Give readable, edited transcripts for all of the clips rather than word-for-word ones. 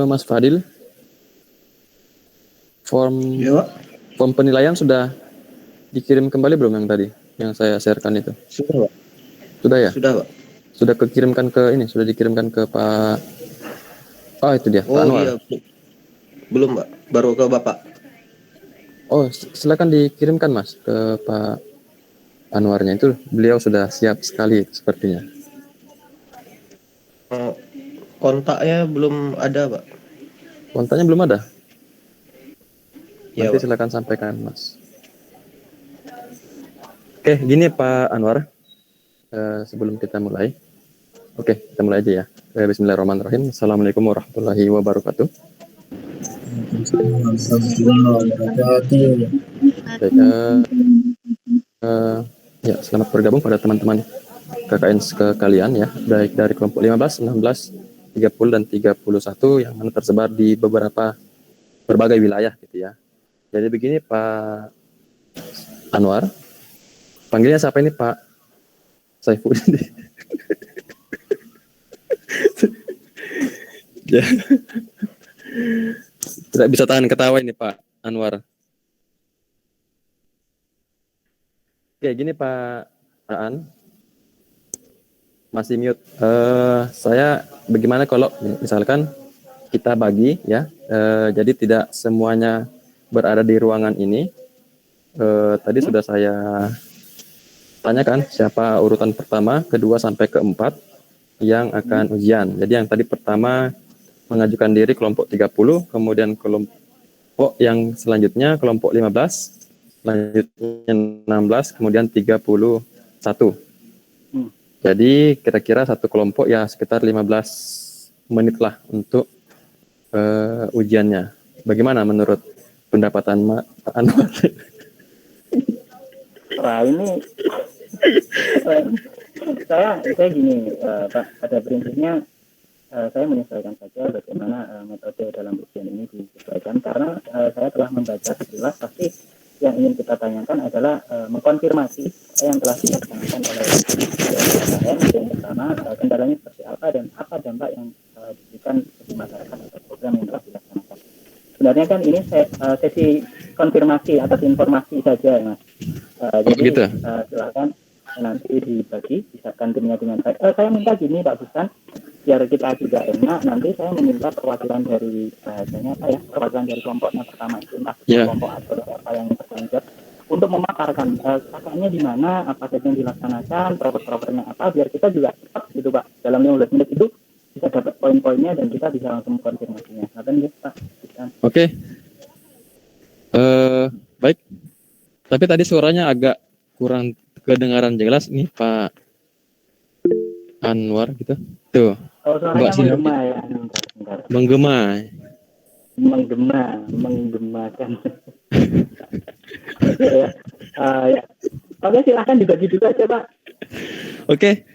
Mas Fadil, Ya, Pak. form penilaian sudah dikirim kembali belum yang tadi yang saya sharekan itu? Sudah, Pak. Sudah ya? Sudah, Pak. Sudah sudah dikirimkan ke Pak. Oh, itu dia, Pak Oh Anwar. iya, belum, Pak. Baru ke Bapak. Oh, silakan dikirimkan Mas ke Pak Anwarnya, itu beliau sudah siap sekali sepertinya. Oh, kontaknya belum ada, Pak. Kontaknya belum ada. Iya, Nanti Pak. silakan sampaikan Mas. Oke, gini Pak Anwar, sebelum kita mulai. Oke, kita mulai aja ya. Bismillahirrahmanirrahim. Assalamualaikum warahmatullahi wabarakatuh. Baik, ya, selamat bergabung pada teman-teman KKN sekalian ya, baik dari kelompok 15, 16, 30 dan 31 yang mana tersebar di berbagai wilayah gitu ya. Jadi begini Pak Anwar, panggilnya siapa ini Pak Saifuddin? Ya. Tidak bisa tahan ketawa ini Pak Anwar. Oke, gini Pak Aan, masih mute. Saya bagaimana kalau misalkan kita bagi ya, jadi tidak semuanya berada di ruangan ini. Tadi sudah saya tanyakan siapa urutan pertama, kedua sampai keempat yang akan ujian. Jadi yang tadi pertama mengajukan diri kelompok 30, kemudian kelompok yang selanjutnya kelompok 15, selanjutnya 16, kemudian 31. Jadi kira-kira satu kelompok ya sekitar 15 menit lah untuk ujiannya. Bagaimana menurut pendapatan Pak Anwar? Wah ini saya gini Pak, pada prinsipnya saya menyesuaikan saja bagaimana metode dalam ujian ini disesuaikan, karena saya telah membaca sekilas. Pasti yang ingin kita tanyakan adalah mengkonfirmasi apa yang telah dilaksanakan oleh KKN. Yang pertama, kendalanya seperti apa dan apa dampak yang diberikan bagi masyarakat atas program yang telah dilaksanakan. Sebenarnya kan ini sesi konfirmasi atas informasi saja, Mas. Jadi gitu. silakan nanti dibagi, disahkan timnya dengan baik. Saya minta gini Pak Busan, biar kita juga enak, nanti saya meminta perwakilan dari perwakilan dari kelompoknya pertama itu, entah kelompok atau apa yang bertanggung jawab, untuk memaparkan kakaknya di mana, apa saja yang dilaksanakan, proper-propernya apa, biar kita juga cepat gitu Pak, dalam 15 menit itu bisa dapat poin-poinnya dan kita bisa langsung konfirmasinya. Nanti Pak Busan. Oke. Baik. Tapi tadi suaranya agak kurang kedengaran jelas nih Pak Anwar gitu. Tuh. Oh, suaranya menggema ya. Menggemakan. Ya. Oke, silahkan dibagi dulu aja Pak. Oke.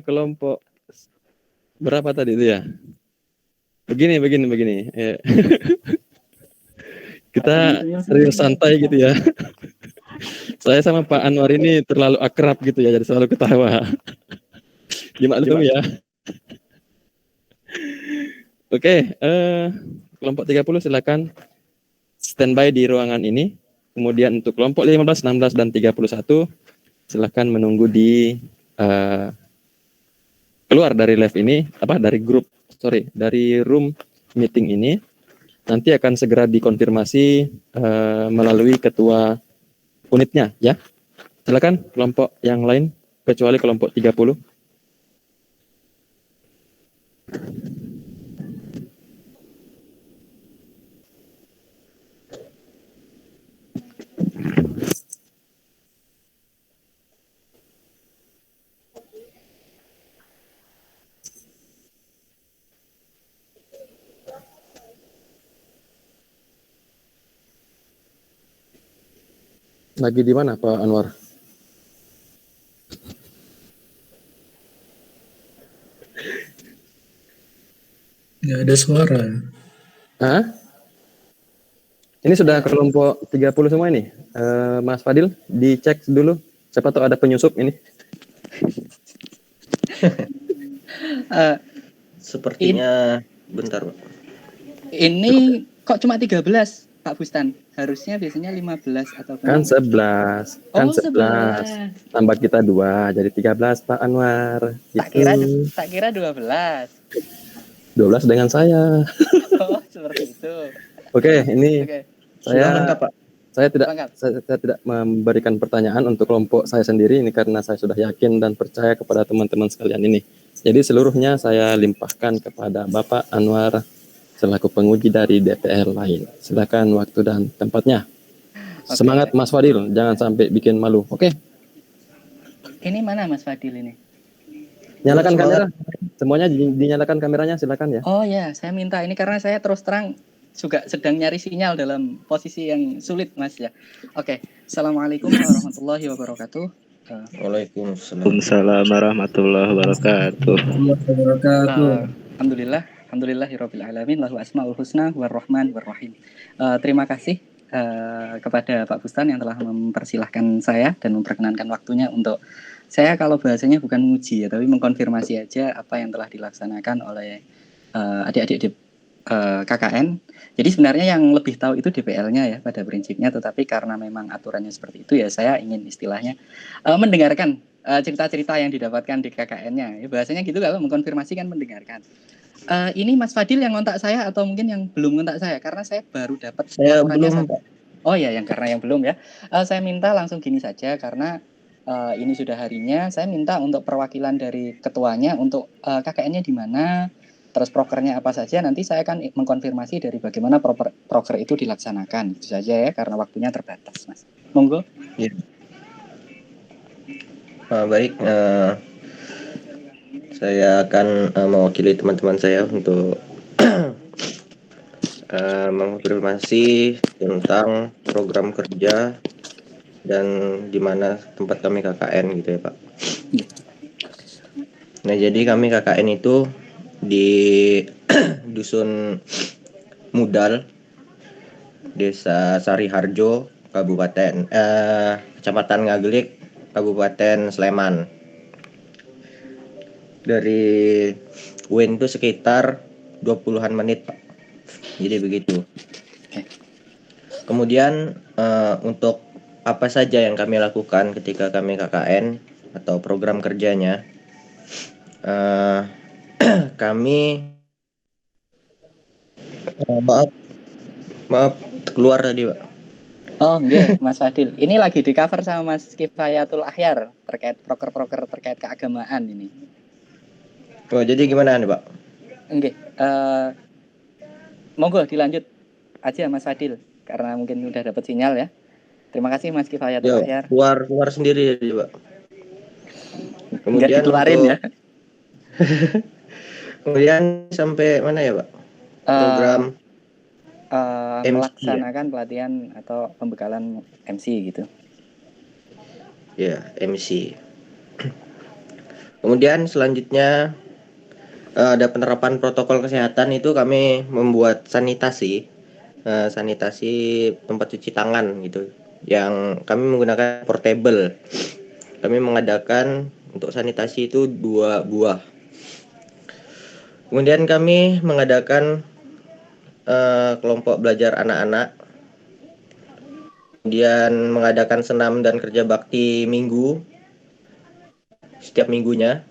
Kelompok berapa tadi itu ya? Begini. Kita serius santai gitu ya. Saya sama Pak Anwar ini terlalu akrab gitu ya, jadi selalu ketawa. Dimaklum ya. Oke, kelompok 30 silakan standby di ruangan ini. Kemudian untuk kelompok 15, 16 dan 31 silakan menunggu di keluar dari live ini, dari room meeting ini. Nanti akan segera dikonfirmasi melalui ketua unitnya ya. Silakan kelompok yang lain kecuali kelompok 30. Lagi di mana Pak Anwar? Nggak ada suara. Hah? Ini sudah kelompok 30 semua ini. Mas Fadil, dicek dulu. Siapa tahu ada penyusup ini. Sepertinya bentar Pak. Ini kok cuma 13, Pak Bustan? Harusnya biasanya 15 atau Kan berapa? 11. Kan Oh, 11. 11. Tambah kita 2 jadi 13 Pak Anwar. Tak Gitu. kira 12. 12 dengan saya. Oh, seperti itu. Oke, ini Oke, Sudah saya lengkap, Pak. lengkap. saya tidak memberikan pertanyaan untuk kelompok saya sendiri ini karena saya sudah yakin dan percaya kepada teman-teman sekalian ini. Jadi seluruhnya saya limpahkan kepada Bapak Anwar selaku penguji dari DPR lain. Silakan waktu dan tempatnya. Oke. Semangat Mas Fadil, jangan sampai bikin malu. Oke, Ini mana Mas Fadil ini? nyalakan Semangat. kamera. Semuanya dinyalakan kameranya, silakan ya. Oh ya, saya minta ini karena saya terus terang juga sedang nyari sinyal dalam posisi yang sulit, Mas ya. Oke, Assalamualaikum warahmatullahi wabarakatuh. Waalaikumsalam. Waalaikumsalam warahmatullahi wabarakatuh. Wabarakatuh. Alhamdulillahirabbil alamin, lahu asmaul husna warrahman warrahim. Terima kasih kepada Pak Bustan yang telah mempersilahkan saya dan memperkenankan waktunya untuk saya, kalau bahasanya bukan menguji ya, tapi mengkonfirmasi aja apa yang telah dilaksanakan oleh adik-adik di KKN. Jadi sebenarnya yang lebih tahu itu DPL-nya ya pada prinsipnya, tetapi karena memang aturannya seperti itu ya saya ingin istilahnya mendengarkan cerita-cerita yang didapatkan di KKN-nya. Ya, bahasanya gitu, kalau mengkonfirmasi kan mendengarkan. Ini Mas Fadil yang ngontak saya atau mungkin yang belum ngontak saya? Karena saya baru dapat Saya laporannya. belum, Pak. Oh ya, karena yang belum ya. Saya minta langsung gini saja karena ini sudah harinya. Saya minta untuk perwakilan dari ketuanya untuk KKN-nya di mana, terus prokernya apa saja. Nanti saya akan mengkonfirmasi dari bagaimana proker itu dilaksanakan. Itu saja ya, karena waktunya terbatas, Mas. Monggo. Baik, saya akan mewakili teman-teman saya untuk mengkonfirmasi tentang program kerja dan di mana tempat kami KKN gitu ya, Pak. Nah, jadi kami KKN itu di Dusun Mudal, Desa Sariharjo, Kecamatan Ngagelik, Kabupaten Sleman. Dari UIN itu sekitar 20-an menit, Pak. Jadi begitu. Kemudian untuk apa saja yang kami lakukan ketika kami KKN atau program kerjanya, kami maaf keluar tadi, Pak. Oh enggak, Mas Fadil. Ini lagi di cover sama Mas Kifayatul Ahyar terkait proker-proker terkait keagamaan ini. Oh, jadi gimana nih, Pak? Enggak. Monggo dilanjut aja Mas Fadil karena mungkin udah dapat sinyal ya. Terima kasih Mas Kifayatul Ahyar. Keluar sendiri ya, Pak. Kemudian dikeluarin ya. Kemudian sampai mana ya, Pak? Program melaksanakan pelatihan atau pembekalan MC gitu. Ya, MC. Kemudian selanjutnya ada penerapan protokol kesehatan, itu kami membuat sanitasi tempat cuci tangan gitu, yang kami menggunakan portable. Kami mengadakan untuk sanitasi itu 2 buah. Kemudian kami mengadakan kelompok belajar anak-anak, kemudian mengadakan senam dan kerja bakti minggu. Setiap minggunya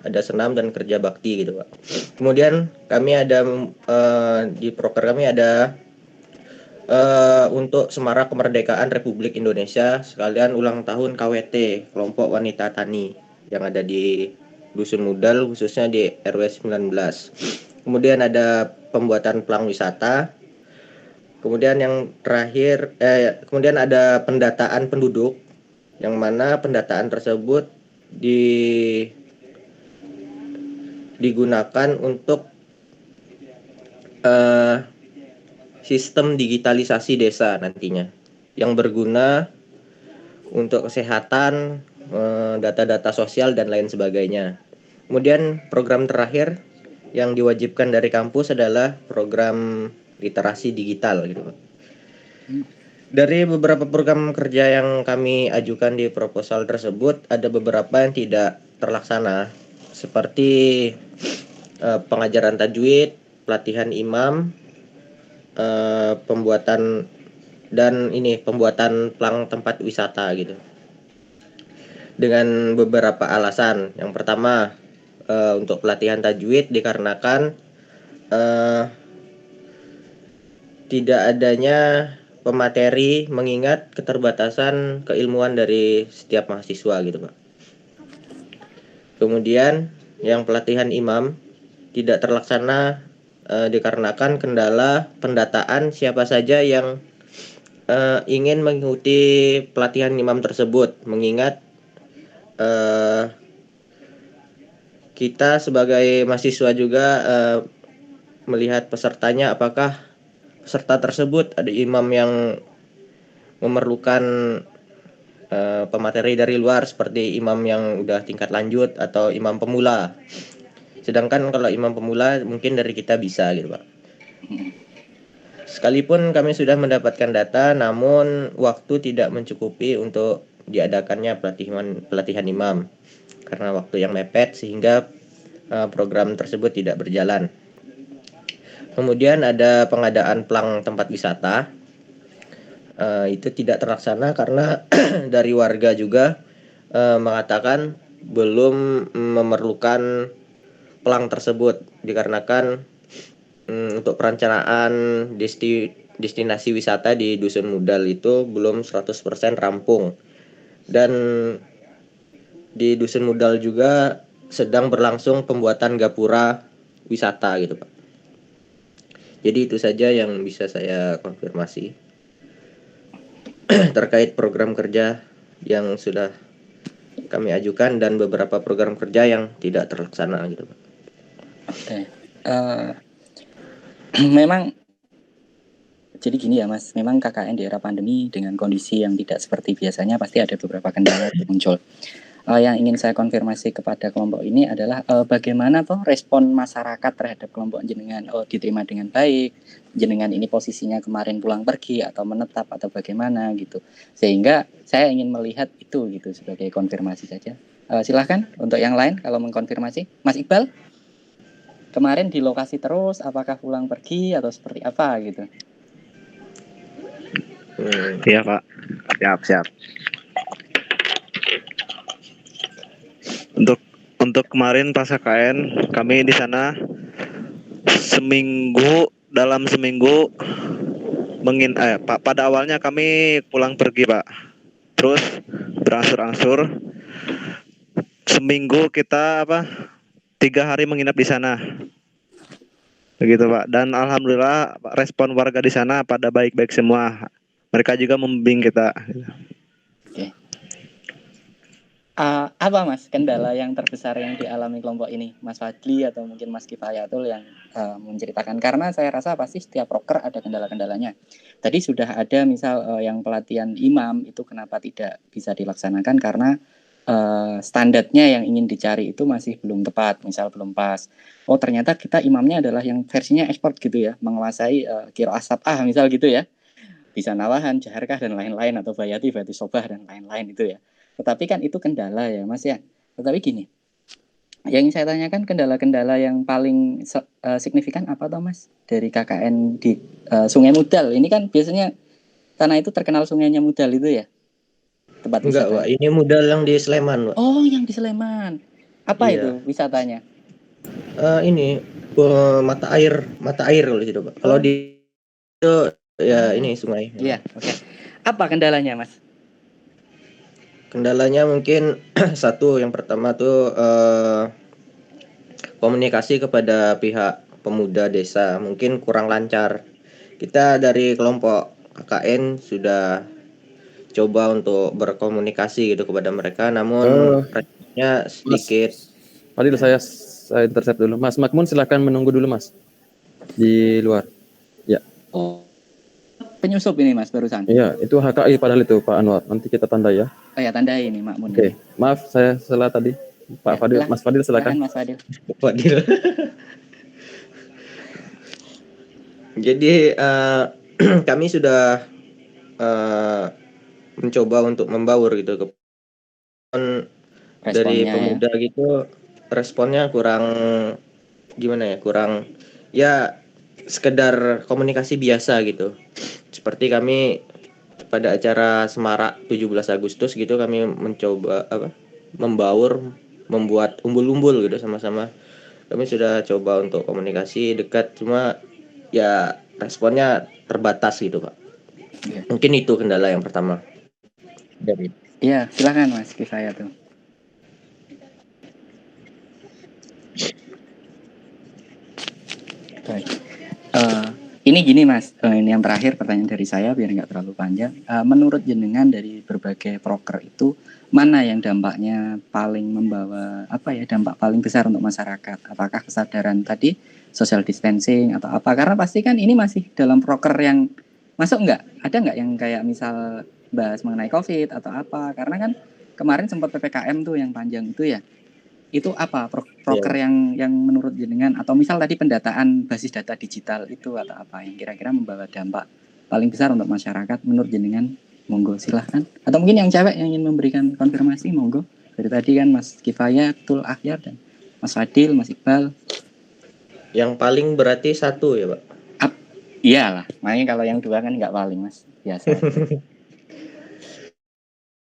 ada senam dan kerja bakti gitu, Pak. Kemudian kami ada di proker kami ada untuk Semarak Kemerdekaan Republik Indonesia sekalian ulang tahun KWT, kelompok wanita tani yang ada di Dusun Mudal, khususnya di RW 19. Kemudian ada pembuatan pelang wisata. Kemudian yang terakhir kemudian ada pendataan penduduk, yang mana pendataan tersebut digunakan untuk sistem digitalisasi desa nantinya, yang berguna untuk kesehatan, data-data sosial dan lain sebagainya. Kemudian program terakhir yang diwajibkan dari kampus adalah program literasi digital gitu, Pak. Dari beberapa program kerja yang kami ajukan di proposal tersebut, ada beberapa yang tidak terlaksana, seperti pengajaran tajwid, pelatihan imam, pembuatan plang tempat wisata gitu. Dengan beberapa alasan. Yang pertama, untuk pelatihan tajwid dikarenakan tidak adanya pemateri mengingat keterbatasan keilmuan dari setiap mahasiswa gitu, Pak. Kemudian yang pelatihan imam tidak terlaksana dikarenakan kendala pendataan siapa saja yang ingin mengikuti pelatihan imam tersebut, mengingat kita sebagai mahasiswa juga melihat pesertanya, apakah peserta tersebut ada imam yang memerlukan pemateri dari luar seperti imam yang udah tingkat lanjut atau imam pemula. Sedangkan kalau imam pemula mungkin dari kita bisa gitu, Pak. Sekalipun kami sudah mendapatkan data, namun waktu tidak mencukupi untuk diadakannya pelatihan imam karena waktu yang mepet sehingga program tersebut tidak berjalan. Kemudian ada pengadaan plang tempat wisata. Itu tidak terlaksana karena dari warga juga mengatakan belum memerlukan plang tersebut dikarenakan untuk perencanaan destinasi wisata di Dusun Mudal itu belum 100% rampung. Dan di Dusun Mudal juga sedang berlangsung pembuatan gapura wisata gitu, Pak. Jadi itu saja yang bisa saya konfirmasi terkait program kerja yang sudah kami ajukan dan beberapa program kerja yang tidak terlaksana gitu, Pak. Oke. Memang jadi gini ya Mas, memang KKN di era pandemi dengan kondisi yang tidak seperti biasanya pasti ada beberapa kendala yang muncul. Yang ingin saya konfirmasi kepada kelompok ini adalah bagaimana toh respon masyarakat terhadap kelompok jenengan, diterima dengan baik, jenengan ini posisinya kemarin pulang pergi atau menetap atau bagaimana gitu, sehingga saya ingin melihat itu gitu sebagai konfirmasi saja. Silahkan untuk yang lain kalau mengkonfirmasi, Mas Iqbal kemarin di lokasi terus, apakah pulang pergi atau seperti apa gitu? Iya Pak, siap. Untuk kemarin pas KKN kami di sana dalam seminggu pada awalnya kami pulang pergi Pak, terus berangsur-angsur seminggu kita 3 hari menginap di sana, begitu Pak. Dan alhamdulillah respon warga di sana pada baik-baik semua, mereka juga membimbing kita. Oke. Apa Mas kendala yang terbesar yang dialami kelompok ini, Mas Fadli atau mungkin Mas Kifayatul yang menceritakan? Karena saya rasa pasti setiap proker ada kendala-kendalanya. Tadi sudah ada misal yang pelatihan imam itu kenapa tidak bisa dilaksanakan karena standarnya yang ingin dicari itu masih belum tepat, misal belum pas. Oh ternyata kita imamnya adalah yang versinya ekspor gitu ya, menguasai qiraah sab'ah misal gitu ya, bisa nawahan, jaharkah dan lain-lain, atau bayati sobah dan lain-lain itu ya. Tetapi kan itu kendala ya Mas ya. Tetapi gini, yang ingin saya tanyakan kendala-kendala yang paling signifikan apa toh Mas dari KKN di Sungai Mudal? Ini kan biasanya tanah itu terkenal sungainya Mudal itu ya, tempat Enggak, wisata. Pak. Ini Mudal yang di Sleman, Pak. Oh, yang di Sleman. Apa Iya. itu wisatanya? Ini mata air kalau di situ, Pak. Kalau di itu ya ini sungai. Iya, oke. Apa kendalanya Mas? Kendalanya mungkin satu, yang pertama tuh komunikasi kepada pihak pemuda desa mungkin kurang lancar. Kita dari kelompok KKN sudah coba untuk berkomunikasi gitu kepada mereka, namun responnya sedikit. Fadil, saya intercept dulu. Mas Makmun silahkan menunggu dulu Mas di luar. Ya. Oh, penyusup ini Mas barusan. Iya, itu HKI padahal itu Pak Anwar. Nanti kita tandai ya. Oh ya, tandai ini Makmun. Oke, maaf saya salah tadi. Pak Fadil, Mas Fadil silakan. Mas Fadil. Fadil. Jadi kami sudah mencoba untuk membaur gitu ke dari pemuda gitu, responnya kurang gimana ya, kurang ya sekedar komunikasi biasa gitu. Seperti kami pada acara Semarak 17 Agustus gitu, kami mencoba membuat umbul-umbul gitu sama-sama. Kami sudah coba untuk komunikasi dekat, cuma ya responnya terbatas gitu, Pak. Iya. Mungkin itu kendala yang pertama. Iya, silakan Mas Kifayat tuh. Baik. Ini gini Mas, ini yang terakhir pertanyaan dari saya biar nggak terlalu panjang. Menurut jenengan dari berbagai proker itu mana yang dampaknya paling membawa dampak paling besar untuk masyarakat? Apakah kesadaran tadi social distancing atau apa? Karena pasti kan ini masih dalam proker yang masuk nggak? Ada nggak yang kayak misal bahas mengenai COVID atau apa? Karena kan kemarin sempat PPKM tuh yang panjang itu ya. Itu apa proker yang menurut jenengan, atau misal tadi pendataan basis data digital itu atau apa yang kira-kira membawa dampak paling besar untuk masyarakat menurut jenengan? Monggo silahkan, atau mungkin yang cewek yang ingin memberikan konfirmasi monggo. Dari tadi kan Mas Kifayat, Tul Akhyar, dan Mas Fadil, Mas Iqbal. Yang paling berarti satu ya Pak? Iyalah, makanya kalau yang dua kan nggak paling Mas, biasa.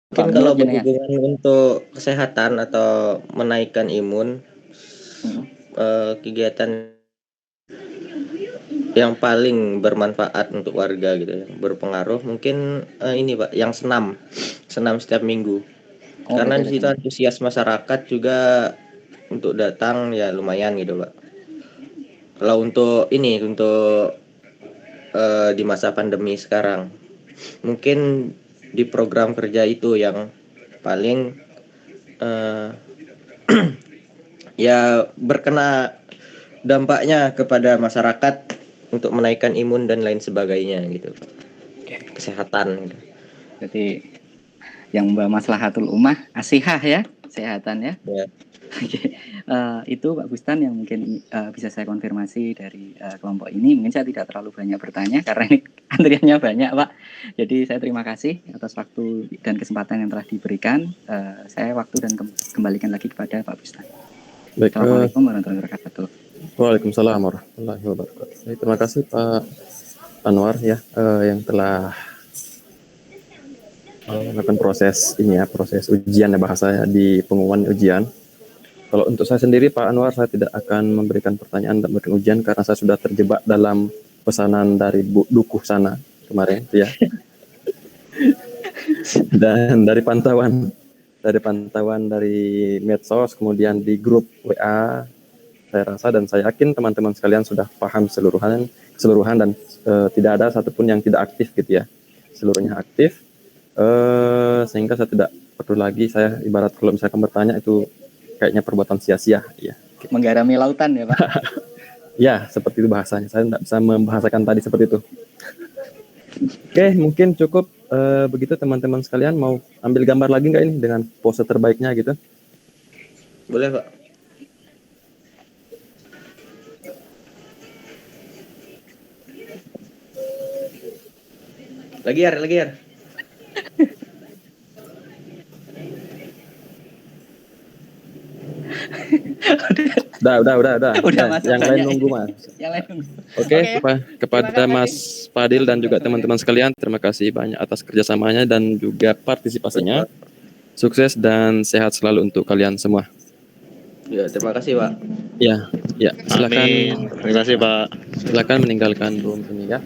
Mungkin kalau berhubungan untuk kesehatan atau menaikkan imun, kegiatan yang paling bermanfaat untuk warga gitu ya, berpengaruh mungkin ini Pak, yang senam setiap minggu. Karena di situ antusias masyarakat juga untuk datang ya lumayan gitu Pak. Kalau untuk di masa pandemi sekarang, mungkin di program kerja itu yang paling ya berkena dampaknya kepada masyarakat untuk menaikkan imun dan lain sebagainya gitu. Kesehatan gitu. Jadi yang membawa maslahatul ummah asihah ya, kesehatan ya. Oke, itu Pak Bustan yang mungkin bisa saya konfirmasi dari kelompok ini. Mungkin saya tidak terlalu banyak bertanya karena ini antriannya banyak Pak. Jadi saya terima kasih atas waktu dan kesempatan yang telah diberikan. Saya waktu dan kembalikan lagi kepada Pak Bustan. Baik, Assalamualaikum warahmatullahi wabarakatuh. Waalaikumsalam warahmatullahi wabarakatuh. Terima kasih Pak Anwar ya, yang telah melakukan proses ujian ya bahasanya di pengumuman ujian. Kalau untuk saya sendiri Pak Anwar, saya tidak akan memberikan pertanyaan dan memberikan ujian karena saya sudah terjebak dalam pesanan dari Dukuh sana kemarin ya. Dan dari pantauan dari medsos, kemudian di grup WA, saya rasa dan saya yakin teman-teman sekalian sudah paham keseluruhan dan tidak ada satupun yang tidak aktif gitu ya. Seluruhnya aktif, sehingga saya tidak perlu lagi, saya ibarat kalau misalkan bertanya itu kayaknya perbuatan sia-sia ya. Menggarami lautan ya Pak. Ya, seperti itu bahasanya. Saya tidak bisa membahasakan tadi seperti itu. Oke, mungkin cukup begitu teman-teman sekalian. Mau ambil gambar lagi nggak ini dengan pose terbaiknya gitu? Boleh Pak. Lagi ya. Udah, yang lain nunggu Mas. Oke, kepada Mas Fadil dan juga teman-teman sekalian, terima kasih banyak atas kerjasamanya dan juga partisipasinya. Sukses dan sehat selalu untuk kalian semua. Ya, terima kasih Pak. Ya, silakan. Amin. Terima kasih Pak. Silakan meninggalkan room ini ya.